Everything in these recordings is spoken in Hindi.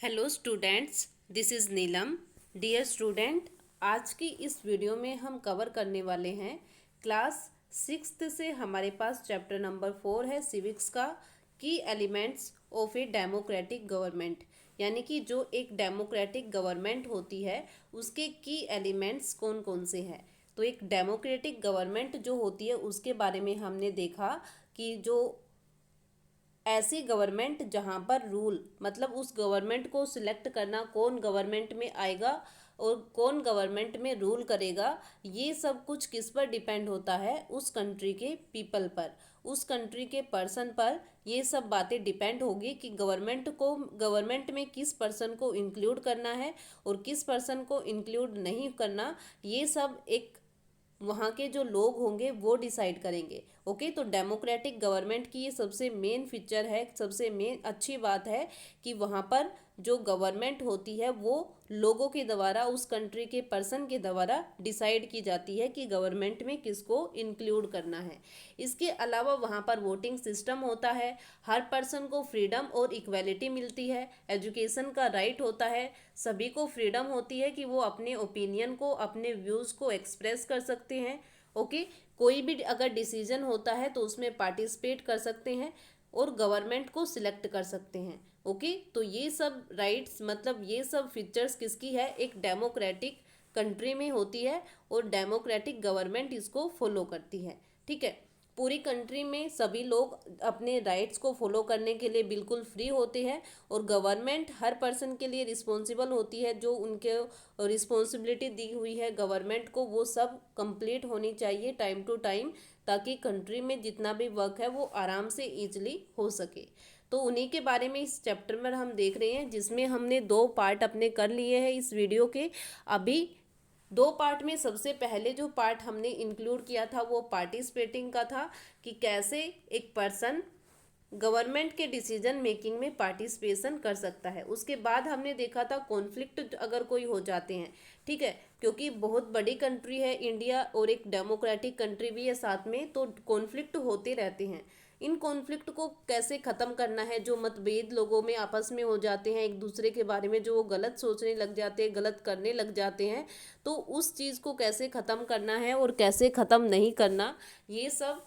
Hello students, this is Neelam. Dear student, आज की इस वीडियो में हम कवर करने वाले हैं क्लास सिक्स्थ से हमारे पास चैप्टर नंबर 4 है सिविक्स का, की elements of a democratic government. यानी कि जो एक डेमोक्रेटिक गवर्नमेंट होती है उसके की एलिमेंट्स कौन कौन से हैं। तो एक डेमोक्रेटिक गवर्नमेंट जो होती है उसके बारे में हमने देखा कि जो ऐसी गवर्नमेंट जहाँ पर रूल मतलब उस गवर्नमेंट को सिलेक्ट करना कौन गवर्नमेंट में आएगा और कौन गवर्नमेंट में रूल करेगा, ये सब कुछ किस पर डिपेंड होता है, उस कंट्री के पीपल पर, उस कंट्री के पर्सन पर। ये सब बातें डिपेंड होगी कि गवर्नमेंट में किस पर्सन को इंक्लूड करना है और किस पर्सन को इंक्लूड नहीं करना। ये सब एक वहाँ के जो लोग होंगे वो डिसाइड करेंगे। ओके, तो डेमोक्रेटिक गवर्नमेंट की ये सबसे मेन फीचर है, सबसे मेन अच्छी बात है कि वहाँ पर जो गवर्नमेंट होती है वो लोगों के द्वारा, उस कंट्री के पर्सन के द्वारा डिसाइड की जाती है कि गवर्नमेंट में किसको इंक्लूड करना है। इसके अलावा वहाँ पर वोटिंग सिस्टम होता है, हर पर्सन को फ्रीडम और इक्वलिटी मिलती है, एजुकेशन का राइट होता है, सभी को फ्रीडम होती है कि वो अपने ओपिनियन को, अपने व्यूज़ को एक्सप्रेस कर सकते हैं। ओके, कोई भी अगर डिसीजन होता है तो उसमें पार्टिसिपेट कर सकते हैं और गवर्नमेंट को सिलेक्ट कर सकते हैं। ओके, तो ये सब राइट्स मतलब ये सब फीचर्स किसकी है, एक डेमोक्रेटिक कंट्री में होती है और डेमोक्रेटिक गवर्नमेंट इसको फॉलो करती है। ठीक है, पूरी कंट्री में सभी लोग अपने राइट्स को फॉलो करने के लिए बिल्कुल फ्री होते हैं और गवर्नमेंट हर पर्सन के लिए रिस्पॉन्सिबल होती है। जो उनके रिस्पॉन्सिबिलिटी दी हुई है गवर्नमेंट को वो सब कंप्लीट होनी चाहिए टाइम टू टाइम, ताकि कंट्री में जितना भी वर्क है वो आराम से ईजिली हो सके। तो उन्हीं के बारे में इस चैप्टर में हम देख रहे हैं, जिसमें हमने 2 पार्ट अपने कर लिए हैं इस वीडियो के। अभी 2 पार्ट में सबसे पहले जो पार्ट हमने इंक्लूड किया था वो पार्टिसिपेटिंग का था, कि कैसे एक पर्सन गवर्नमेंट के डिसीजन मेकिंग में पार्टिसिपेशन कर सकता है। उसके बाद हमने देखा था कॉन्फ्लिक्ट अगर कोई हो जाते हैं, ठीक है, क्योंकि बहुत बड़ी कंट्री है इंडिया और एक डेमोक्रेटिक कंट्री भी है साथ में, तो कॉन्फ्लिक्ट होते रहते हैं। इन कॉन्फ्लिक्ट को कैसे ख़त्म करना है, जो मतभेद लोगों में आपस में हो जाते हैं एक दूसरे के बारे में, जो वो गलत सोचने लग जाते हैं, गलत करने लग जाते हैं, तो उस चीज़ को कैसे ख़त्म करना है और कैसे ख़त्म नहीं करना, ये सब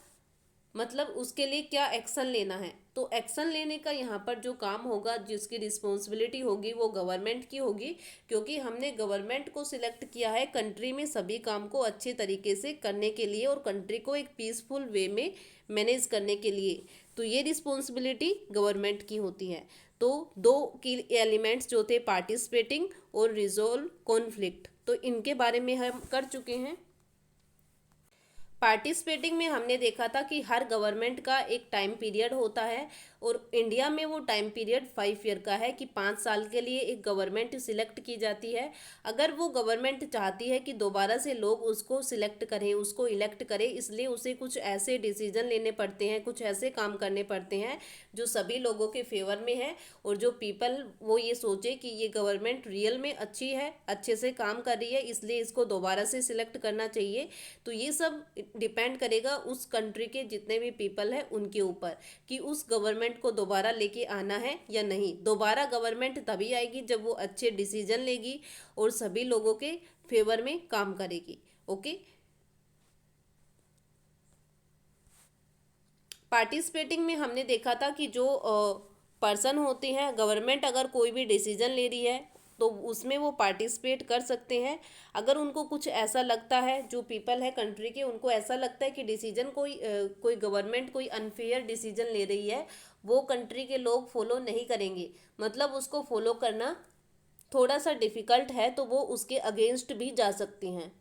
मतलब उसके लिए क्या एक्शन लेना है। तो एक्शन लेने का यहाँ पर जो काम होगा, जिसकी रिस्पॉन्सिबिलिटी होगी वो गवर्नमेंट की होगी, क्योंकि हमने गवर्नमेंट को सिलेक्ट किया है कंट्री में सभी काम को अच्छे तरीके से करने के लिए और कंट्री को एक पीसफुल वे में मैनेज करने के लिए। तो ये रिस्पॉन्सिबिलिटी गवर्नमेंट की होती है। तो 2 की एलिमेंट्स जो थे, पार्टिसिपेटिंग और रिजोल्व कॉन्फ्लिक्ट, तो इनके बारे में हम कर चुके हैं। पार्टिसिपेटिंग में हमने देखा था कि हर गवर्नमेंट का एक टाइम पीरियड होता है और इंडिया में वो टाइम पीरियड 5 ईयर का है, कि 5 साल के लिए एक गवर्नमेंट सिलेक्ट की जाती है। अगर वो गवर्नमेंट चाहती है कि दोबारा से लोग उसको सिलेक्ट करें, उसको इलेक्ट करें, इसलिए उसे कुछ ऐसे डिसीजन लेने पड़ते हैं, कुछ ऐसे काम करने पड़ते हैं जो सभी लोगों के फेवर में है और जो पीपल वो ये सोचे कि ये गवर्नमेंट रियल में अच्छी है, अच्छे से काम कर रही है, इसलिए इसको दोबारा से सिलेक्ट करना चाहिए। तो ये सब डिपेंड करेगा उस कंट्री के जितने भी पीपल हैं उनके ऊपर, कि उस गवर्नमेंट को दोबारा लेके आना है या नहीं। दोबारा गवर्नमेंट तभी आएगी जब वो अच्छे डिसीजन लेगी और सभी लोगों के फेवर में काम करेगी। ओके, पार्टिसिपेटिंग में हमने देखा था कि जो पर्सन होते हैं, गवर्नमेंट अगर कोई भी डिसीजन ले रही है तो उसमें वो पार्टिसिपेट कर सकते हैं। अगर उनको कुछ ऐसा लगता है, जो पीपल है कंट्री के, उनको ऐसा लगता है कि डिसीजन कोई गवर्नमेंट कोई अनफेयर डिसीजन ले रही है, वो कंट्री के लोग फॉलो नहीं करेंगे, मतलब उसको फॉलो करना थोड़ा सा डिफ़िकल्ट है, तो वो उसके अगेंस्ट भी जा सकती हैं।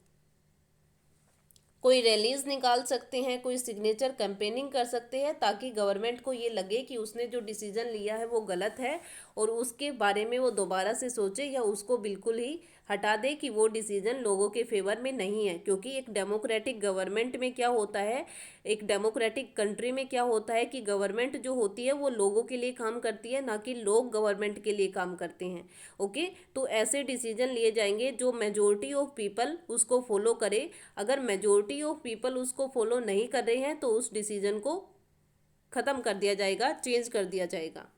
कोई रैलीज निकाल सकते हैं, कोई सिग्नेचर कैंपेनिंग कर सकते हैं, ताकि गवर्नमेंट को ये लगे कि उसने जो डिसीजन लिया है वो गलत है और उसके बारे में वो दोबारा से सोचे या उसको बिल्कुल ही हटा दे कि वो डिसीजन लोगों के फेवर में नहीं है। क्योंकि एक डेमोक्रेटिक गवर्नमेंट में क्या होता है, एक डेमोक्रेटिक कंट्री में क्या होता है कि गवर्नमेंट जो होती है वो लोगों के लिए काम करती है, ना कि लोग गवर्नमेंट के लिए काम करते हैं। ओके, तो ऐसे डिसीजन लिए जाएंगे जो मेजोरिटी ऑफ पीपल उसको फॉलो करे। अगर मेजोरिटी ऑफ पीपल उसको फॉलो नहीं कर रहे हैं तो उस डिसीजन को ख़त्म कर दिया जाएगा, चेंज कर दिया जाएगा।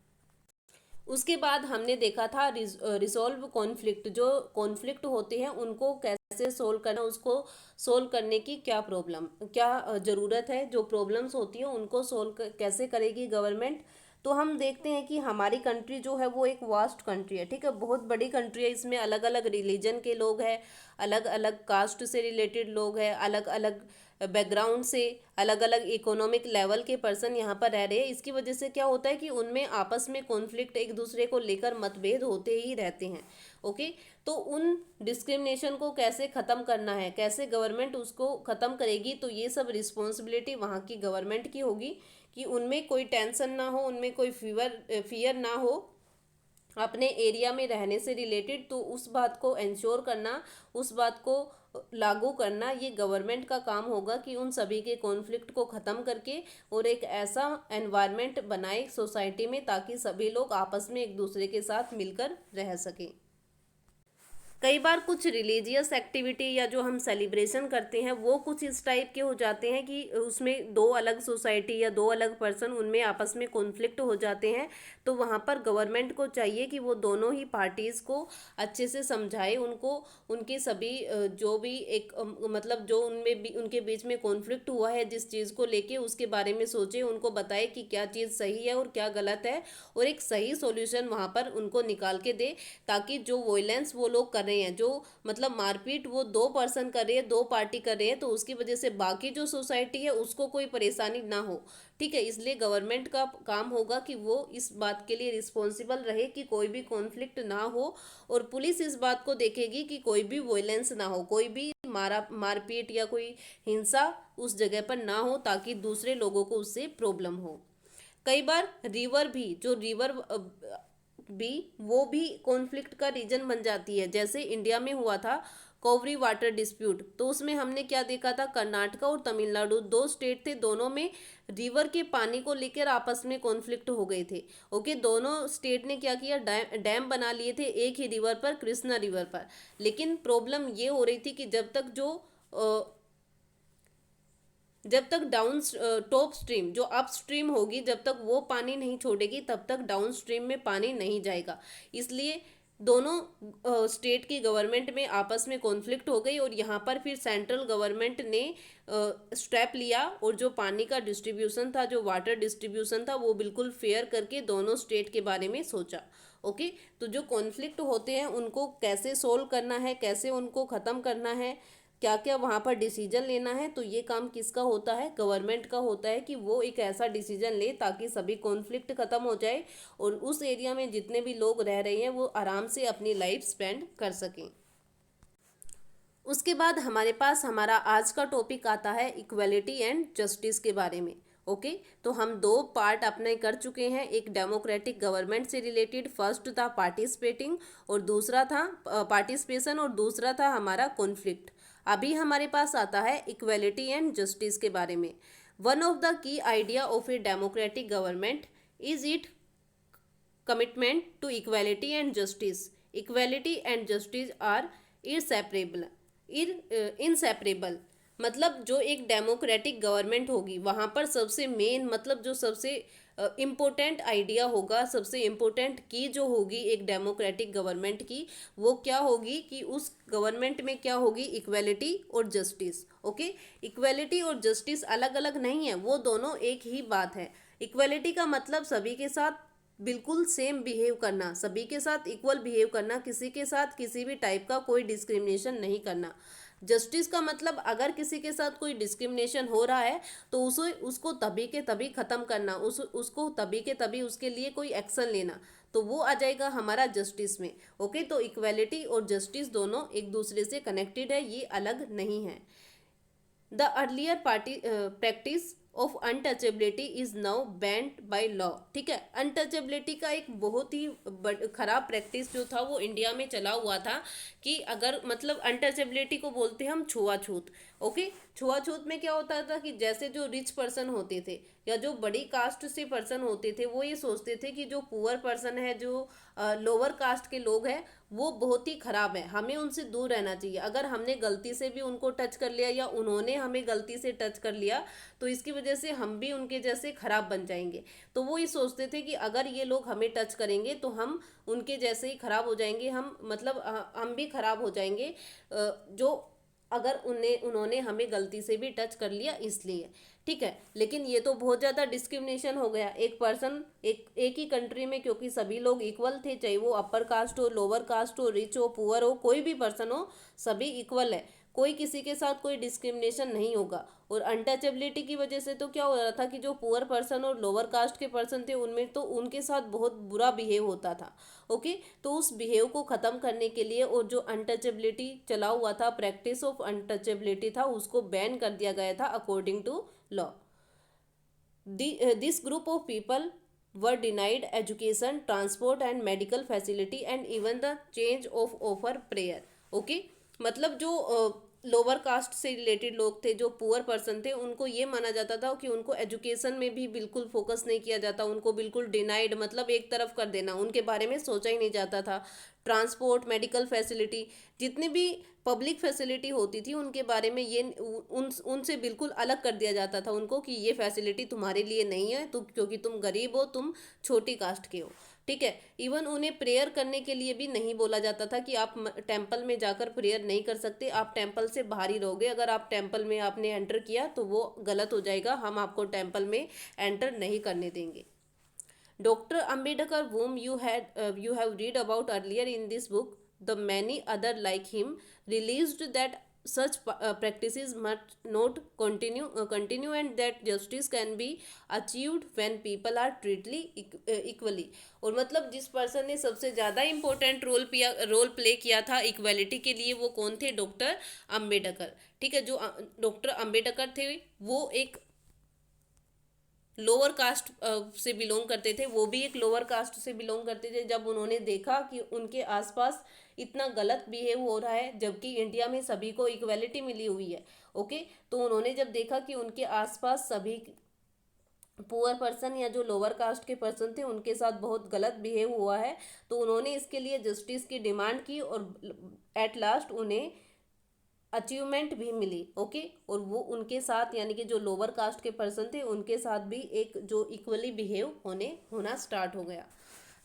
उसके बाद हमने देखा था रिसॉल्व कॉन्फ्लिक्ट, जो कॉन्फ्लिक्ट होते हैं उनको कैसे सोल्व करना, उसको सोल्व करने की क्या ज़रूरत है, जो प्रॉब्लम्स होती हैं उनको सोल्व कैसे करेगी गवर्नमेंट। तो हम देखते हैं कि हमारी कंट्री जो है वो एक वास्ट कंट्री है, ठीक है, बहुत बड़ी कंट्री है। इसमें अलग अलग रिलीजन के लोग हैं, अलग अलग कास्ट से रिलेटेड लोग हैं, अलग अलग बैकग्राउंड से, अलग अलग इकोनॉमिक लेवल के पर्सन यहाँ पर रह रहे हैं। इसकी वजह से क्या होता है कि उनमें आपस में कॉन्फ्लिक्ट, एक दूसरे को लेकर मतभेद होते ही रहते हैं। ओके, तो उन डिस्क्रिमिनेशन को कैसे ख़त्म करना है, कैसे गवर्नमेंट उसको ख़त्म करेगी, तो ये सब रिस्पॉन्सिबिलिटी वहाँ की गवर्नमेंट की होगी कि उनमें कोई टेंशन ना हो, उनमें कोई फियर ना हो अपने एरिया में रहने से रिलेटेड। तो उस बात को इंश्योर करना, उस बात को लागू करना, ये गवर्नमेंट का काम होगा कि उन सभी के कॉन्फ्लिक्ट को ख़त्म करके और एक ऐसा एनवायरनमेंट बनाए सोसाइटी में ताकि सभी लोग आपस में एक दूसरे के साथ मिलकर रह सकें। कई बार कुछ रिलीजियस एक्टिविटी या जो हम सेलिब्रेशन करते हैं वो कुछ इस टाइप के हो जाते हैं कि उसमें दो अलग सोसाइटी या दो अलग पर्सन उनमें आपस में कॉन्फ्लिक्ट हो जाते हैं। तो वहाँ पर गवर्नमेंट को चाहिए कि वो दोनों ही पार्टीज़ को अच्छे से समझाए, उनको उनके सभी जो भी एक मतलब जो उनके बीच में कॉन्फ्लिक्ट हुआ है जिस चीज़ को लेके, उसके बारे में सोचे, उनको बताए कि क्या चीज़ सही है और क्या गलत है, और एक सही सॉल्यूशन वहाँ पर उनको निकाल के दे, ताकि जो वॉयलेंस वो लोग कर रहे हैं, जो मतलब मारपीट वो दो पर्सन कर रहे हैं, दो पार्टी कर रहे हैं, तो उसकी वजह से बाकी जो सोसाइटी है उसको कोई परेशानी ना हो। ठीक है, इसलिए गवर्नमेंट का काम होगा कि वो इस बात के लिए रिस्पॉन्सिबल रहे कि कोई भी कॉन्फ्लिक्ट ना हो, और पुलिस इस बात को देखेगी कि कोई भी वॉयलेंस ना हो, कोई भी मारपीट या कोई हिंसा उस जगह पर ना हो, ताकि दूसरे लोगों को उससे प्रॉब्लम हो। कई बार रिवर भी वो भी कॉन्फ्लिक्ट का रीजन बन जाती है। जैसे इंडिया में हुआ था कोवरी वाटर डिस्प्यूट, तो उसमें हमने क्या देखा था, कर्नाटक और तमिलनाडु दो स्टेट थे, दोनों में रिवर के पानी को लेकर आपस में कॉन्फ्लिक्ट हो गए थे। ओके, दोनों स्टेट ने क्या किया, डैम बना लिए थे एक ही रिवर पर, कृष्णा रिवर पर। लेकिन प्रॉब्लम ये हो रही थी कि जब तक डाउन टॉप स्ट्रीम जो अप स्ट्रीम होगी, जब तक वो पानी नहीं छोड़ेगी तब तक डाउन स्ट्रीम में पानी नहीं जाएगा। इसलिए दोनों स्टेट की गवर्नमेंट में आपस में कॉन्फ्लिक्ट हो गई, और यहाँ पर फिर सेंट्रल गवर्नमेंट ने स्टेप लिया, और जो पानी का डिस्ट्रीब्यूशन था, जो वाटर डिस्ट्रीब्यूशन था, वो बिल्कुल फेयर करके दोनों स्टेट के बारे में सोचा। ओके, तो जो कॉन्फ्लिक्ट होते हैं उनको कैसे सोल्व करना है, कैसे उनको ख़त्म करना है, क्या क्या वहाँ पर डिसीजन लेना है, तो ये काम किसका होता है, गवर्नमेंट का होता है कि वो एक ऐसा डिसीजन ले ताकि सभी कॉन्फ्लिक्ट ख़त्म हो जाए और उस एरिया में जितने भी लोग रह रहे हैं वो आराम से अपनी लाइफ स्पेंड कर सकें। उसके बाद हमारे पास हमारा आज का टॉपिक आता है इक्वलिटी एंड जस्टिस के बारे में। ओके, तो हम दो पार्ट अपने कर चुके हैं, एक डेमोक्रेटिक गवर्नमेंट से रिलेटेड, फर्स्ट था पार्टिसिपेटिंग और दूसरा था पार्टिसिपेशन, और दूसरा था हमारा कॉन्फ्लिक्ट। अभी हमारे पास आता है इक्वलिटी एंड जस्टिस के बारे में। One of the key idea of a democratic government is it commitment to equality and justice. Equality and justice are inseparable. मतलब जो एक डेमोक्रेटिक गवर्नमेंट होगी वहाँ पर सबसे मेन, मतलब जो सबसे इम्पोर्टेंट आइडिया होगा, सबसे इम्पोर्टेंट की जो होगी एक डेमोक्रेटिक गवर्नमेंट की, वो क्या होगी कि उस गवर्नमेंट में क्या होगी, इक्वलिटी और जस्टिस। ओके, इक्वलिटी और जस्टिस अलग अलग नहीं है, वो दोनों एक ही बात है। इक्वलिटी का मतलब सभी के साथ बिल्कुल सेम बिहेव करना, सभी के साथ इक्वल बिहेव करना, किसी के साथ किसी भी टाइप का कोई डिस्क्रिमिनेशन नहीं करना। जस्टिस का मतलब अगर किसी के साथ कोई डिस्क्रिमिनेशन हो रहा है तो उसको तभी के तभी ख़त्म करना, उसको तभी के तभी उसके लिए कोई एक्शन लेना, तो वो आ जाएगा हमारा जस्टिस में। ओके, तो इक्वलिटी और जस्टिस दोनों एक दूसरे से कनेक्टेड है, ये अलग नहीं है। The earlier practice of untouchability is now band by law. ठीक है, अनटचेबिलिटी का एक बहुत ही खराब प्रैक्टिस जो था वो इंडिया में चला हुआ था कि अगर मतलब अनटचेबिलिटी को बोलते हैं हम छुआछूत। ओके, छुआछूत में क्या होता था कि जैसे जो रिच पर्सन होते थे या जो बड़ी कास्ट से पर्सन होते थे वो ये सोचते थे कि जो पुअर पर्सन है, जो लोअर कास्ट के लोग हैं, वो बहुत ही खराब है, हमें उनसे दूर रहना चाहिए। अगर हमने गलती से भी उनको टच कर लिया या उन्होंने हमें गलती से टच कर लिया तो इसकी वजह से हम भी उनके जैसे खराब बन जाएंगे। तो वो ये सोचते थे कि अगर ये लोग हमें टच करेंगे तो हम उनके जैसे ही खराब हो जाएंगे, हम मतलब हम भी खराब हो जाएंगे, जो अगर उन्होंने हमें गलती से भी टच कर लिया इसलिए। ठीक है, लेकिन ये तो बहुत ज़्यादा डिस्क्रिमिनेशन हो गया। एक पर्सन एक ही कंट्री में, क्योंकि सभी लोग इक्वल थे, चाहे वो अपर कास्ट हो, लोअर कास्ट हो, रिच हो, पुअर हो, कोई भी पर्सन हो, सभी इक्वल है, कोई किसी के साथ कोई डिस्क्रिमिनेशन नहीं होगा। और अनटचेबिलिटी की वजह से तो क्या हो रहा था कि जो पुअर पर्सन और लोअर कास्ट के पर्सन थे उनमें तो उनके साथ बहुत बुरा बिहेव होता था। ओके, तो उस बिहेव को ख़त्म करने के लिए और जो अनटचेबिलिटी चला हुआ था, प्रैक्टिस ऑफ अनटचेबिलिटी था, उसको बैन कर दिया गया था according to law. This group of people were denied education, transport and medical facility and even the change of offer prayer. Okay, मतलब जो लोअर कास्ट से रिलेटेड लोग थे, जो पुअर पर्सन थे, उनको ये माना जाता था कि उनको एजुकेशन में भी बिल्कुल फोकस नहीं किया जाता, उनको बिल्कुल डिनाइड, मतलब एक तरफ कर देना, उनके बारे में सोचा ही नहीं जाता था। ट्रांसपोर्ट, मेडिकल फैसिलिटी, जितनी भी पब्लिक फैसिलिटी होती थी उनके बारे में ये उनसे बिल्कुल अलग कर दिया जाता था उनको कि ये फैसिलिटी तुम्हारे लिए नहीं है, तुम क्योंकि तुम गरीब हो, तुम छोटी कास्ट के हो। ठीक है, इवन उन्हें प्रेयर करने के लिए भी नहीं बोला जाता था कि आप टेंपल में जाकर प्रेयर नहीं कर सकते, आप टेंपल से बाहर ही रहोगे, अगर आप टेंपल में आपने एंटर किया तो वो गलत हो जाएगा, हम आपको टेंपल में एंटर नहीं करने देंगे। Dr. Ambedkar, whom you have read about earlier in this book, the many other like him, released that such practices must not continue and that justice can be achieved when people are treated equally. और मतलब जिस पर्सन ने सबसे ज़्यादा इम्पोर्टेंट रोल प्ले किया था इक्वालिटी के लिए, वो कौन थे? डॉक्टर अम्बेडकर। ठीक है, जो डॉक्टर अम्बेडकर थे वो एक लोअर कास्ट से बिलोंग करते थे, वो भी एक लोअर कास्ट से बिलोंग करते थे। जब उन्होंने देखा कि उनके आसपास इतना गलत बिहेव हो रहा है जबकि इंडिया में सभी को इक्वालिटी मिली हुई है, ओके, तो उन्होंने जब देखा कि उनके आसपास सभी पुअर पर्सन या जो लोअर कास्ट के पर्सन थे उनके साथ बहुत गलत बिहेव हुआ है, तो उन्होंने इसके लिए जस्टिस की डिमांड की और एट लास्ट उन्हें अचीवमेंट भी मिली। ओके, और वो उनके साथ यानी कि जो लोअर कास्ट के पर्सन थे उनके साथ भी एक जो इक्वली बिहेव होना स्टार्ट हो गया।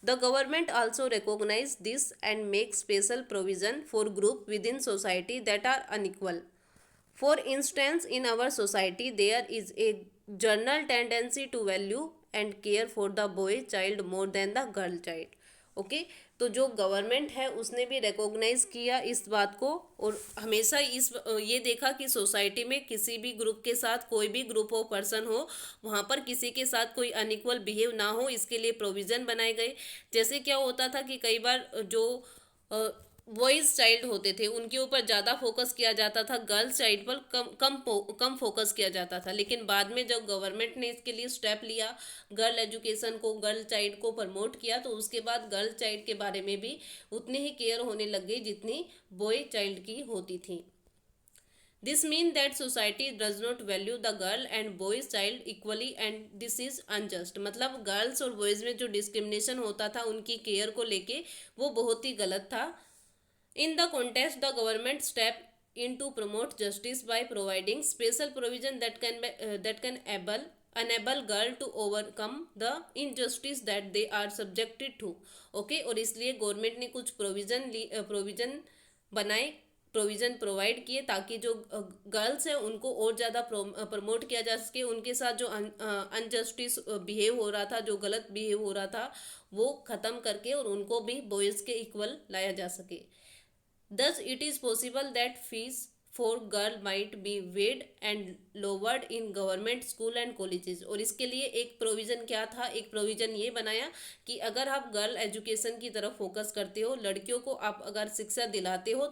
The government also recognise this and make special provision for group within society that are unequal. For instance, in our society, there is a general tendency to value and care for the boy child more than the girl child. Okay, तो जो गवर्नमेंट है उसने भी रिकॉग्नाइज किया इस बात को और हमेशा ये देखा कि सोसाइटी में किसी भी ग्रुप के साथ, कोई भी ग्रुप ऑफ पर्सन हो, वहाँ पर किसी के साथ कोई अनइक्वल बिहेव ना हो, इसके लिए प्रोविज़न बनाए गए। जैसे क्या होता था कि कई बार जो बॉयज़ चाइल्ड होते थे उनके ऊपर ज़्यादा फोकस किया जाता था, गर्ल्स चाइल्ड पर कम फोकस किया जाता था। लेकिन बाद में जब गवर्नमेंट ने इसके लिए स्टेप लिया, गर्ल एजुकेशन को, गर्ल चाइल्ड को प्रमोट किया, तो उसके बाद गर्ल चाइल्ड के बारे में भी उतनी ही केयर होने लग गई जितनी बॉय चाइल्ड की होती थी। This mean that society does not value the girl and boys child equally and this is unjust. मतलब गर्ल्स और बॉयज़ में जो डिस्क्रिमिनेशन होता था उनकी केयर को लेके, वो बहुत ही गलत था। In the context, the government step in to promote justice by providing special provision that can enable girl to overcome the injustice that they are subjected to. Okay, और इसलिए गवर्नमेंट ने कुछ प्रोविज़न बनाए, प्रोविज़न प्रोवाइड किए ताकि जो गर्ल्स हैं उनको और ज़्यादा प्रमोट किया जा सके, उनके साथ जो अनजस्टिस बिहेव हो रहा था, जो गलत बिहेव हो रहा था, वो ख़त्म करके और उनको भी बॉयज़ के इक्वल लाया जा सके। Thus, it is possible that fees for girl might be waived and lowered in government school and colleges. और इसके लिए एक प्रोविज़न क्या था? एक प्रोविज़न ये बनाया कि अगर आप गर्ल एजुकेशन की तरफ फोकस करते हो, लड़कियों को आप अगर शिक्षा दिलाते हो,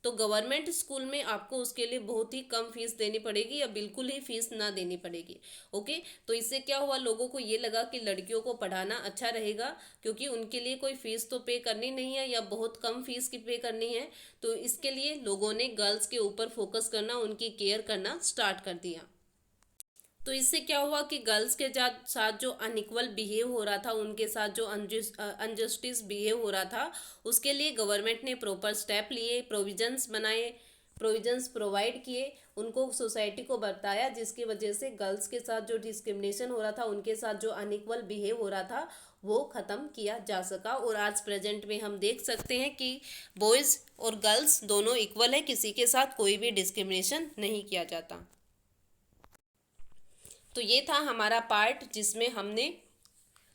तो गवर्नमेंट स्कूल में आपको उसके लिए बहुत ही कम फीस देनी पड़ेगी या बिल्कुल ही फीस ना देनी पड़ेगी। ओके, तो इससे क्या हुआ, लोगों को ये लगा कि लड़कियों को पढ़ाना अच्छा रहेगा क्योंकि उनके लिए कोई फीस तो पे करनी नहीं है या बहुत कम फीस की पे करनी है। तो इसके लिए लोगों ने गर्ल्स के ऊपर फोकस करना, उनकी केयर करना स्टार्ट कर दिया। तो इससे क्या हुआ कि गर्ल्स के साथ जो अनइक्वल बिहेव हो रहा था, उनके साथ जो अनजस्टिस बिहेव हो रहा था, उसके लिए गवर्नमेंट ने प्रॉपर स्टेप लिए, प्रोविजंस बनाए, प्रोविजंस प्रोवाइड किए, उनको सोसाइटी को बताया, जिसकी वजह से गर्ल्स के साथ जो डिस्क्रिमिनेशन हो रहा था, उनके साथ जो अनइक्वल बिहेव हो रहा था, वो ख़त्म किया जा सका। और आज प्रेजेंट में हम देख सकते हैं कि बॉयज़ और गर्ल्स दोनों इक्वल है, किसी के साथ कोई भी डिस्क्रिमिनेशन नहीं किया जाता। तो ये था हमारा पार्ट जिसमें हमने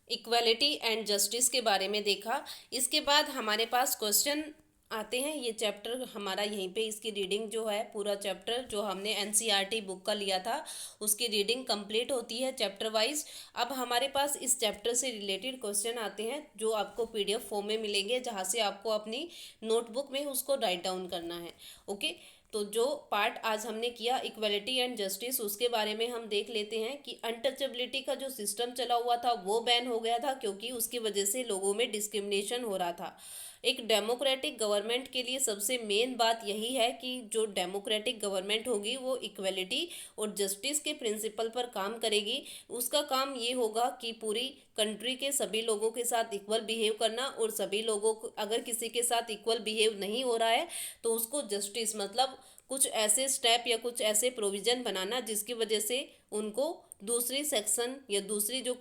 इक्वालिटी एंड जस्टिस के बारे में देखा। इसके बाद हमारे पास क्वेश्चन आते हैं। ये चैप्टर हमारा यहीं पे, इसकी रीडिंग जो है, पूरा चैप्टर जो हमने एनसीईआरटी बुक का लिया था उसकी रीडिंग कंप्लीट होती है चैप्टर वाइज। अब हमारे पास इस चैप्टर से रिलेटेड क्वेश्चन आते हैं जो आपको पीडीएफ फॉर्म में मिलेंगे, जहाँ से आपको अपनी नोटबुक में उसको राइट डाउन करना है। ओके, तो जो पार्ट आज हमने किया इक्वलिटी एंड जस्टिस, उसके बारे में हम देख लेते हैं कि अनटचेबिलिटी का जो सिस्टम चला हुआ था वो बैन हो गया था, क्योंकि उसकी वजह से लोगों में डिस्क्रिमिनेशन हो रहा था। एक डेमोक्रेटिक गवर्नमेंट के लिए सबसे मेन बात यही है कि जो डेमोक्रेटिक गवर्नमेंट होगी वो इक्वलिटी और जस्टिस के प्रिंसिपल पर काम करेगी। उसका काम ये होगा कि पूरी कंट्री के सभी लोगों के साथ इक्वल बिहेव करना, और सभी लोगों को, अगर किसी के साथ इक्वल बिहेव नहीं हो रहा है तो उसको जस्टिस, मतलब कुछ ऐसे स्टेप या कुछ ऐसे प्रोविज़न बनाना जिसकी वजह से उनको दूसरी सेक्शन या दूसरी जो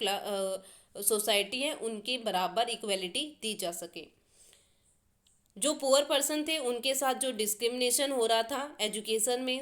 सोसाइटी है उनकी बराबर इक्वलिटी दी जा सके। जो पुअर पर्सन थे उनके साथ जो डिस्क्रिमिनेशन हो रहा था एजुकेशन में,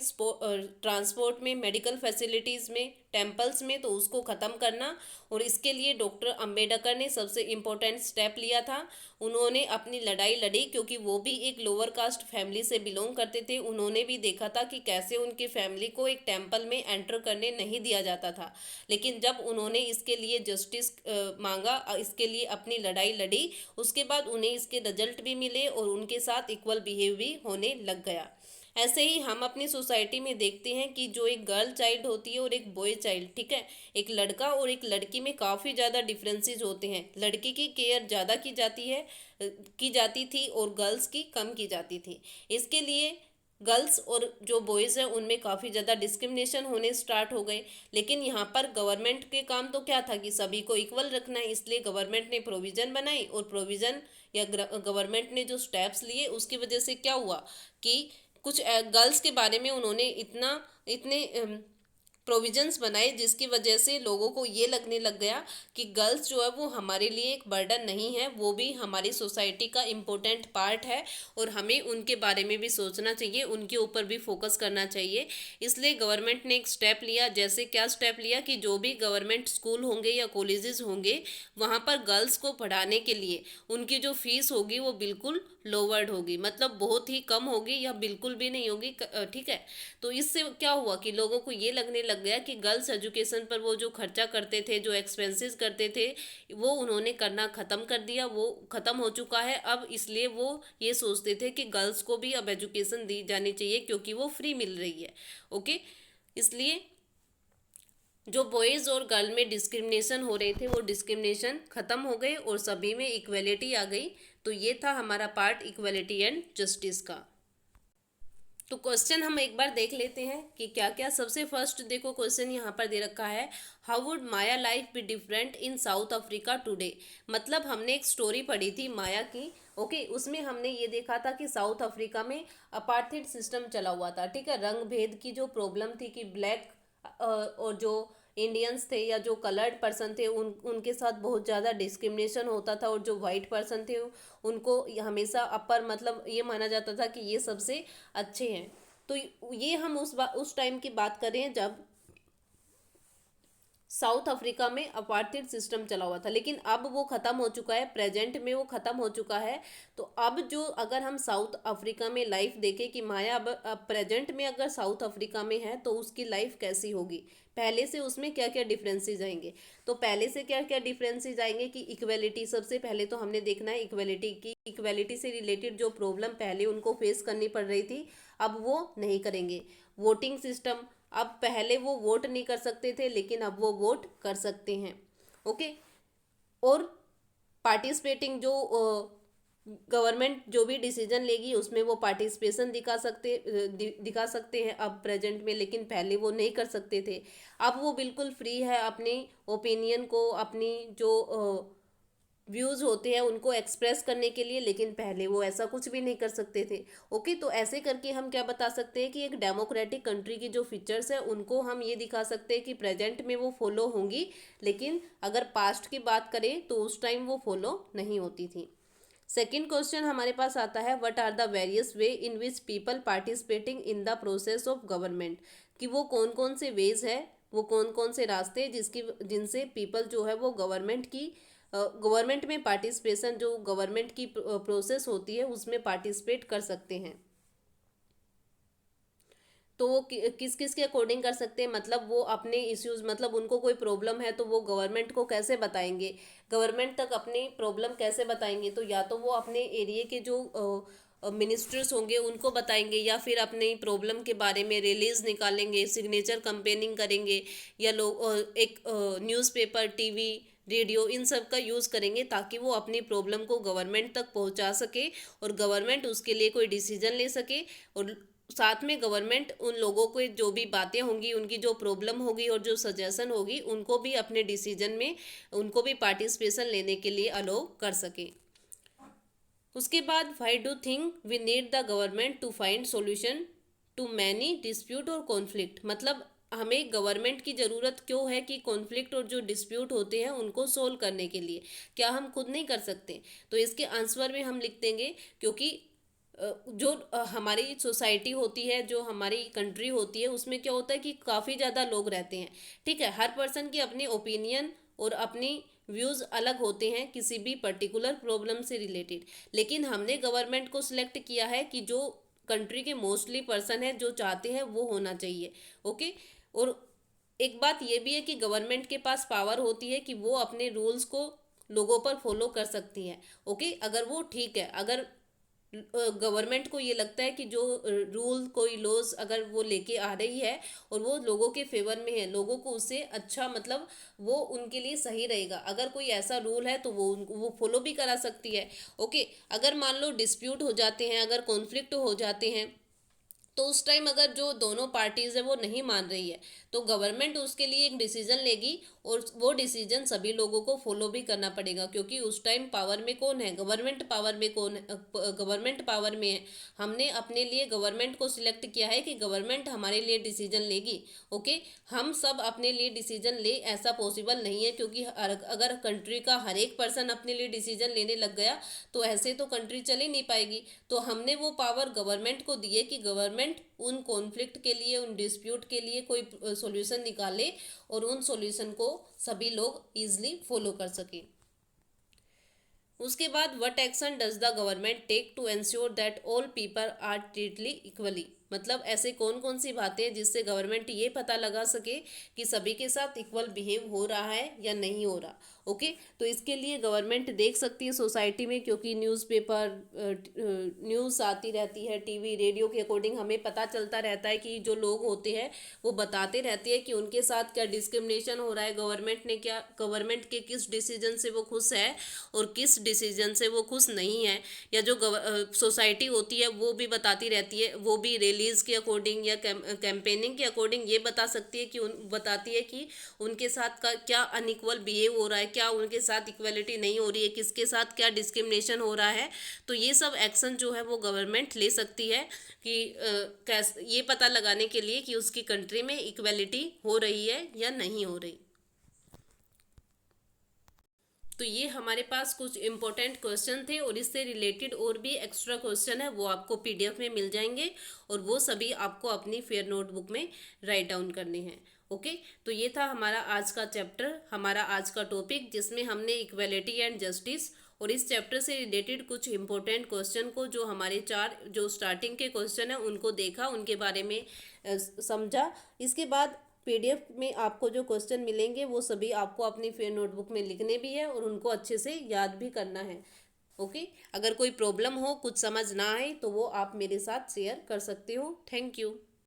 ट्रांसपोर्ट में, मेडिकल फैसिलिटीज़ में, टेम्पल्स में, तो उसको ख़त्म करना। और इसके लिए डॉक्टर अंबेडकर ने सबसे इम्पोर्टेंट स्टेप लिया था। उन्होंने अपनी लड़ाई लड़ी, क्योंकि वो भी एक लोअर कास्ट फैमिली से बिलोंग करते थे। उन्होंने भी देखा था कि कैसे उनकी फैमिली को एक टेम्पल में एंटर करने नहीं दिया जाता था। लेकिन जब उन्होंने इसके लिए जस्टिस मांगा, इसके लिए अपनी लड़ाई लड़ी, उसके बाद उन्हें इसके रिजल्ट भी मिले और उनके साथ इक्वल बिहेव भी होने लग गया। ऐसे ही हम अपनी सोसाइटी में देखते हैं कि जो एक गर्ल चाइल्ड होती है और एक बॉय चाइल्ड, ठीक है, एक लड़का और एक लड़की में काफ़ी ज़्यादा डिफरेंसेस होते हैं। लड़की की केयर ज़्यादा की जाती है, की जाती थी, और गर्ल्स की कम की जाती थी। इसके लिए गर्ल्स और जो बॉयज़ हैं उनमें काफ़ी ज़्यादा डिस्क्रिमिनेशन होने स्टार्ट हो गए। लेकिन यहाँ पर गवर्नमेंट के काम तो क्या था कि सभी को इक्वल रखना है, इसलिए गवर्नमेंट ने प्रोविज़न बनाई, और प्रोविज़न या गवर्नमेंट ने जो स्टेप्स लिए उसकी वजह से क्या हुआ कि कुछ गर्ल्स के बारे में उन्होंने इतने प्रोविजंस बनाए, जिसकी वजह से लोगों को ये लगने लग गया कि गर्ल्स जो है वो हमारे लिए एक बर्डन नहीं है, वो भी हमारी सोसाइटी का इम्पोर्टेंट पार्ट है, और हमें उनके बारे में भी सोचना चाहिए, उनके ऊपर भी फोकस करना चाहिए। इसलिए गवर्नमेंट ने एक स्टेप लिया। जैसे क्या स्टेप लिया कि जो भी गवर्नमेंट स्कूल होंगे या कॉलेजेस होंगे, वहाँ पर गर्ल्स को पढ़ाने के लिए उनकी जो फीस होगी वो बिल्कुल लोवर्ड होगी, मतलब बहुत ही कम होगी या बिल्कुल भी नहीं होगी। ठीक है, तो इससे क्या हुआ कि लोगों को ये लगने लग गया कि गर्ल्स एजुकेशन पर वो जो खर्चा करते थे, जो एक्सपेंसेस करते थे, वो उन्होंने करना ख़त्म कर दिया, वो ख़त्म हो चुका है अब। इसलिए वो ये सोचते थे कि गर्ल्स को भी अब एजुकेशन दी जानी चाहिए क्योंकि वो फ्री मिल रही है। ओके, इसलिए जो बॉयज़ और गर्ल में डिस्क्रिमिनेशन हो रहे थे वो डिस्क्रिमिनेशन ख़त्म हो गए और सभी में इक्वलिटी आ गई। तो ये था हमारा पार्ट इक्वलिटी एंड जस्टिस का। तो क्वेश्चन हम एक बार देख लेते हैं कि क्या क्या। सबसे फर्स्ट देखो क्वेश्चन यहाँ पर दे रखा है, how would Maya life be different in south Africa today. मतलब हमने एक स्टोरी पढ़ी थी माया की। ओके, उसमें हमने ये देखा था कि साउथ अफ्रीका में अपार्थाइड सिस्टम चला हुआ था। ठीक है, रंग भेद की जो प्रॉब्लम थी कि ब्लैक और जो इंडियंस थे या जो कलर्ड पर्सन थे उनके साथ बहुत ज़्यादा डिस्क्रिमिनेशन होता था, और जो वाइट पर्सन थे उनको हमेशा अपर, मतलब ये माना जाता था कि ये सबसे अच्छे हैं। तो ये हम उस टाइम की बात कर रहे हैं जब साउथ अफ्रीका में अपार्थाइड सिस्टम चला हुआ था, लेकिन अब वो ख़त्म हो चुका है, प्रेजेंट में वो ख़त्म हो चुका है। तो अब जो अगर हम साउथ अफ्रीका में लाइफ देखें कि माया अब प्रेजेंट में अगर साउथ अफ्रीका में है तो उसकी लाइफ कैसी होगी, पहले से उसमें क्या क्या डिफरेंसेस आएंगे। तो पहले से क्या क्या डिफरेंसेस आएंगे कि इक्वेलिटी, सबसे पहले तो हमने देखना है इक्वेलिटी की, इक्वेलिटी से रिलेटेड जो प्रॉब्लम पहले उनको फेस करनी पड़ रही थी अब वो नहीं करेंगे। वोटिंग सिस्टम, अब पहले वो वोट नहीं कर सकते थे लेकिन अब वो वोट कर सकते हैं। ओके। और पार्टिसिपेटिंग, जो गवर्नमेंट जो भी डिसीजन लेगी उसमें वो पार्टिसिपेशन दिखा सकते हैं अब प्रेजेंट में, लेकिन पहले वो नहीं कर सकते थे। अब वो बिल्कुल फ्री है अपनी ओपिनियन को, अपनी जो व्यूज़ होते हैं उनको एक्सप्रेस करने के लिए, लेकिन पहले वो ऐसा कुछ भी नहीं कर सकते थे। ओके, तो ऐसे करके हम क्या बता सकते हैं कि एक डेमोक्रेटिक कंट्री की जो फीचर्स है उनको हम ये दिखा सकते हैं कि प्रेजेंट में वो फॉलो होंगी, लेकिन अगर पास्ट की बात करें तो उस टाइम वो फॉलो नहीं होती थी। सेकेंड क्वेश्चन हमारे पास आता है, what are the various way in which people participating in the process of government, कि वो कौन कौन से वेज है, वो कौन कौन से रास्ते जिनसे पीपल जो है वो गवर्नमेंट में पार्टिसिपेशन, जो गवर्नमेंट की प्रोसेस होती है उसमें पार्टिसिपेट कर सकते हैं। तो वो किस किस के अकॉर्डिंग कर सकते हैं, मतलब वो अपने इश्यूज, मतलब उनको कोई प्रॉब्लम है तो वो गवर्नमेंट को कैसे बताएंगे, गवर्नमेंट तक अपनी प्रॉब्लम कैसे बताएंगे। तो या तो वो अपने एरिया के जो मिनिस्टर्स होंगे उनको बताएंगे, या फिर अपनी प्रॉब्लम के बारे में रिलीज निकालेंगे, सिग्नेचर कंपेनिंग करेंगे, या लोग एक न्यूज़पेपर, टीवी, रेडियो, इन सब का यूज़ करेंगे ताकि वो अपनी प्रॉब्लम को गवर्नमेंट तक पहुंचा सके और गवर्नमेंट उसके लिए कोई डिसीजन ले सके। और साथ में गवर्नमेंट उन लोगों को जो भी बातें होंगी, उनकी जो प्रॉब्लम होगी और जो सजेशन होगी उनको भी अपने डिसीजन में, उनको भी पार्टिसिपेशन लेने के लिए अलो कर सके। उसके बाद, why do think we need the government to find solution to many dispute और कॉन्फ्लिक्ट, मतलब हमें गवर्नमेंट की ज़रूरत क्यों है कि कॉन्फ्लिक्ट और जो डिस्प्यूट होते हैं उनको सोल्व करने के लिए, क्या हम खुद नहीं कर सकते। तो इसके आंसर में हम लिख देंगे, क्योंकि जो हमारी सोसाइटी होती है, जो हमारी कंट्री होती है, उसमें क्या होता है कि काफ़ी ज़्यादा लोग रहते हैं। ठीक है, हर पर्सन की अपनी ओपिनियन और अपनी व्यूज़ अलग होते हैं किसी भी पर्टिकुलर प्रॉब्लम से रिलेटेड, लेकिन हमने गवर्नमेंट को सिलेक्ट किया है कि जो कंट्री के मोस्टली पर्सन है जो चाहते हैं वो होना चाहिए। ओके। और एक बात ये भी है कि गवर्नमेंट के पास पावर होती है कि वो अपने रूल्स को लोगों पर फॉलो कर सकती है। ओके, अगर वो ठीक है, अगर गवर्नमेंट को ये लगता है कि जो रूल, कोई लॉज अगर वो लेके आ रही है और वो लोगों के फेवर में है, लोगों को उससे अच्छा, मतलब वो उनके लिए सही रहेगा, अगर कोई ऐसा रूल है तो वो फॉलो भी करा सकती है। ओके, अगर मान लो डिस्प्यूट हो जाते हैं, अगर कॉन्फ्लिक्ट हो जाते हैं, तो उस टाइम अगर जो दोनों पार्टीज है वो नहीं मान रही है तो गवर्नमेंट उसके लिए एक डिसीजन लेगी और वो डिसीजन सभी लोगों को फॉलो भी करना पड़ेगा, क्योंकि उस टाइम पावर में कौन है, गवर्नमेंट पावर में कौन है, गवर्नमेंट पावर में है। हमने अपने लिए गवर्नमेंट को सिलेक्ट किया है कि गवर्नमेंट हमारे लिए डिसीजन लेगी। ओके, हम सब अपने लिए डिसीजन ले ऐसा पॉसिबल नहीं है, क्योंकि अगर कंट्री का हर एक पर्सन अपने लिए डिसीजन लेने लग गया तो ऐसे तो कंट्री चल ही नहीं पाएगी। तो हमने वो पावर गवर्नमेंट को दी है कि गवर्नमेंट उन कॉन्फ्लिक्ट के लिए, उन डिस्प्यूट के लिए कोई सॉल्यूशन निकाले और उन सॉल्यूशन को सभी लोग इजीली फॉलो कर सके। उसके बाद, what action does the government take to ensure that all people are treated equally, मतलब ऐसे कौन कौन सी बातें हैं जिससे गवर्नमेंट ये पता लगा सके कि सभी के साथ इक्वल बिहेव हो रहा है या नहीं हो रहा। ओके, तो इसके लिए गवर्नमेंट देख सकती है सोसाइटी में, क्योंकि न्यूज़पेपर, न्यूज़ आती रहती है, टीवी, रेडियो के अकॉर्डिंग हमें पता चलता रहता है कि जो लोग होते हैं वो बताते रहते हैं कि उनके साथ क्या डिस्क्रिमिनेशन हो रहा है, गवर्नमेंट के किस डिसीजन से वो खुश है और किस डिसीजन से वो खुश नहीं है। या जो सोसाइटी होती है वो भी बताती रहती है, वो भी रिलीज के अकॉर्डिंग या कैंपेनिंग के अकॉर्डिंग ये बता सकती है कि बताती है कि उनके साथ का क्या अनइक्वल बिहेव हो रहा है, क्या उनके साथ इक्वलिटी नहीं हो रही है, किसके साथ क्या डिस्क्रिमिनेशन हो रहा है। तो ये सब एक्शन जो है वो गवर्नमेंट ले सकती है कि कैसे ये पता लगाने के लिए कि उसकी कंट्री में इक्वलिटी हो रही है या नहीं हो रही। तो ये हमारे पास कुछ इंपॉर्टेंट क्वेश्चन थे और इससे रिलेटेड और भी एक्स्ट्रा क्वेश्चन है वो आपको पीडीएफ में मिल जाएंगे और वो सभी आपको अपनी फेयर नोटबुक में राइट डाउन करने हैं। ओके, तो ये था हमारा आज का चैप्टर, हमारा आज का टॉपिक, जिसमें हमने इक्वेलिटी एंड जस्टिस और इस चैप्टर से रिलेटेड कुछ इंपॉर्टेंट क्वेश्चन को, जो हमारे 4 जो स्टार्टिंग के क्वेश्चन हैं उनको देखा, उनके बारे में समझा। इसके बाद पीडीएफ में आपको जो क्वेश्चन मिलेंगे वो सभी आपको अपनी फिर नोटबुक में लिखने भी है और उनको अच्छे से याद भी करना है। ओके, अगर कोई प्रॉब्लम हो, कुछ समझ ना आए, तो वो आप मेरे साथ शेयर कर सकते हो। Thank you.